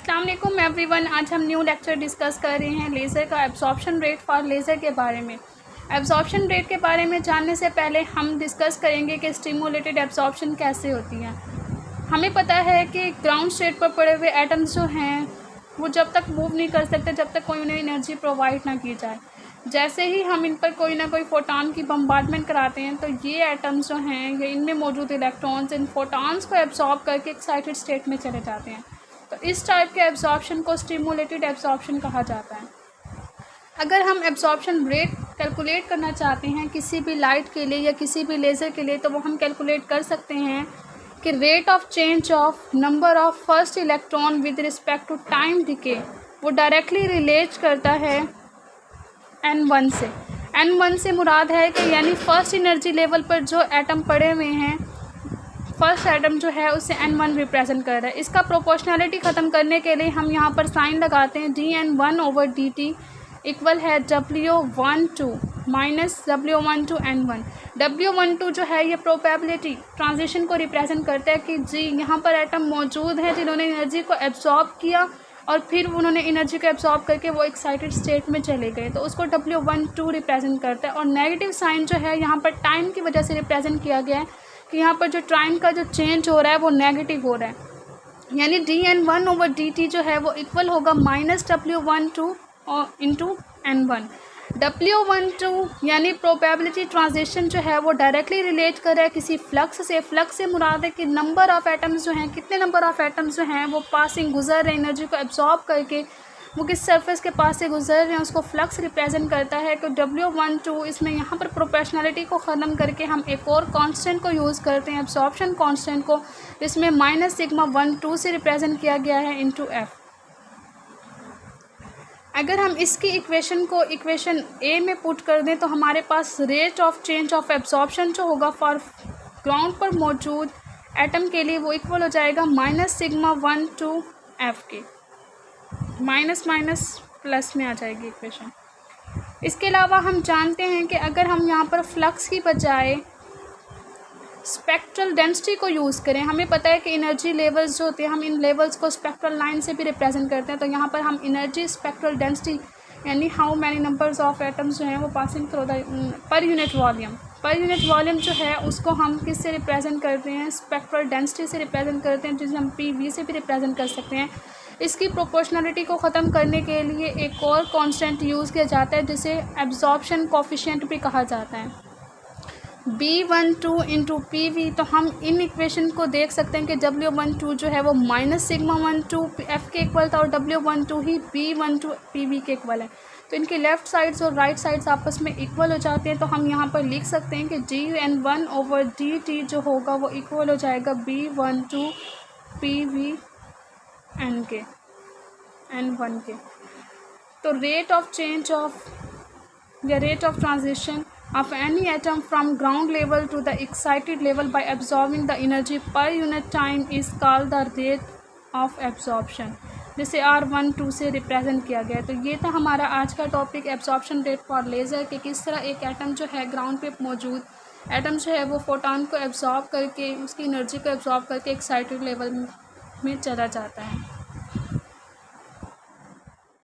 अस्सलाम वालेकुम एवरीवन। आज हम न्यू लेक्चर डिस्कस कर रहे हैं लेज़र का एब्जॉर्प्शन रेट फॉर लेज़र के बारे में। एब्जॉर्प्शन रेट के बारे में जानने से पहले हम डिस्कस करेंगे कि स्टिमुलेटेड एब्जॉर्प्शन कैसे होती है। हमें पता है कि ग्राउंड स्टेट पर पड़े हुए एटम्स जो हैं वो जब तक मूव नहीं कर सकते जब तक कोई उन्हें एनर्जी प्रोवाइड ना की जाए। जैसे ही हम इन पर कोई ना कोई फोटॉन की बम्बार्डमेंट कराते हैं तो ये एटम्स जो हैं ये इनमें मौजूद इलेक्ट्रॉन्स इन फोटॉन्स को एब्जॉर्ब करके एक्साइटेड स्टेट में चले जाते हैं। तो इस टाइप के एब्जॉर्प्शन को स्टिमुलेटेड एब्जॉर्प्शन कहा जाता है। अगर हम एब्जॉर्प्शन रेट कैलकुलेट करना चाहते हैं किसी भी लाइट के लिए या किसी भी लेज़र के लिए तो वो हम कैलकुलेट कर सकते हैं कि rate of change of number of first electron with respect to time decay वो डायरेक्टली रिलेट करता है n1 से। n1 से मुराद है कि यानी फर्स्ट एनर्जी लेवल पर जो एटम पड़े हुए हैं फर्स्ट एटम जो है उससे n1 रिप्रेजेंट कर रहा है। इसका प्रोपोर्शनैलिटी ख़त्म करने के लिए हम यहाँ पर साइन लगाते हैं dn1/dt इक्वल है W12 minus W12 n1। W12 जो है ये प्रोबेबिलिटी ट्रांजिशन को रिप्रेजेंट करता है कि जी यहाँ पर एटम मौजूद हैं जिन्होंने एनर्जी को एब्जॉर्ब किया और फिर उन्होंने एनर्जी को एब्जॉर्ब करके वो एक्साइटेड स्टेट में चले गए, तो उसको W12 रिप्रेजेंट करता है। और नेगेटिव साइन जो है यहाँ पर टाइम की वजह से रिप्रेजेंट किया गया है कि यहाँ पर जो टाइम का जो चेंज हो रहा है वो नेगेटिव हो रहा है, यानी dn1/dt जो है वो इक्वल होगा minus W12 into n1। W12 यानी प्रोबेबिलिटी ट्रांजिशन जो है वो डायरेक्टली रिलेट कर रहा है किसी फ्लक्स से। फ्लक्स से मुराद है कि नंबर ऑफ़ एटम्स जो हैं कितने नंबर ऑफ़ एटम्स जो हैं वो पासिंग गुजर रहे हैं एनर्जी को एब्जॉर्ब करके वो किस सरफेस के पास से गुजर रहे हैं उसको फ्लक्स रिप्रेजेंट करता है। तो W12 इसमें यहाँ पर प्रोपोर्शनैलिटी को ख़त्म करके हम एक और कांस्टेंट को यूज़ करते हैं एब्जॉर्प्शन कांस्टेंट को, जिसमें -σ12 से रिप्रेजेंट किया गया है इंटू f। अगर हम इसकी इक्वेशन को इक्वेशन ए में पुट कर दें तो हमारे पास rate of change of absorption जो होगा फॉर ग्राउंड पर मौजूद एटम के लिए वो इक्वल हो जाएगा -σ12 f के। माइनस माइनस प्लस में आ जाएगी इक्वेशन। इसके अलावा हम जानते हैं कि अगर हम यहाँ पर फ्लक्स की बजाय स्पेक्ट्रल डेंसिटी को यूज़ करें, हमें पता है कि एनर्जी लेवल्स जो होते हैं हम इन लेवल्स को स्पेक्ट्रल लाइन से भी रिप्रेजेंट करते हैं। तो यहाँ पर हम एनर्जी स्पेक्ट्रल डेंसिटी यानी how many numbers of atoms जो हैं वो passing through the per unit volume जो है उसको हम किस से रिप्रेजेंट करते हैं, स्पेक्ट्रल डेंसिटी से रिप्रेजेंट करते हैं, जिसे हम PV से भी रिप्रेजेंट कर सकते हैं। इसकी प्रोपोर्शनैलिटी को ख़त्म करने के लिए एक और कांस्टेंट यूज़ किया जाता है जिसे एब्जॉर्प्शन कोफिशिएंट भी कहा जाता है, B12 इंटू PV। तो हम इन इक्वेशन को देख सकते हैं कि W12 जो है वो -σ12 f के इक्वल था और W12 ही B12 PV के इक्वल है। तो इनकी लेफ़्ट साइड्स और राइट साइड्स आपस में इक्वल हो जाते हैं। तो हम यहाँ पर लिख सकते हैं कि dn1/dt जो होगा वो इक्वल हो जाएगा B12 PV n1 के। तो रेट ऑफ चेंज ऑफ या rate of transition of any atom from ground level to the excited level by absorbing the energy per unit time is called the rate of absorption, जिसे R12 से represent किया गया है। तो ये था हमारा आज का topic absorption rate for laser कि किस तरह एक एटम जो है ग्राउंड पे मौजूद एटम जो है वो फोटॉन को एब्जॉर्ब करके उसकी एनर्जी को एब्जॉर्ब करके एक्साइटेड लेवल में चला जाता है।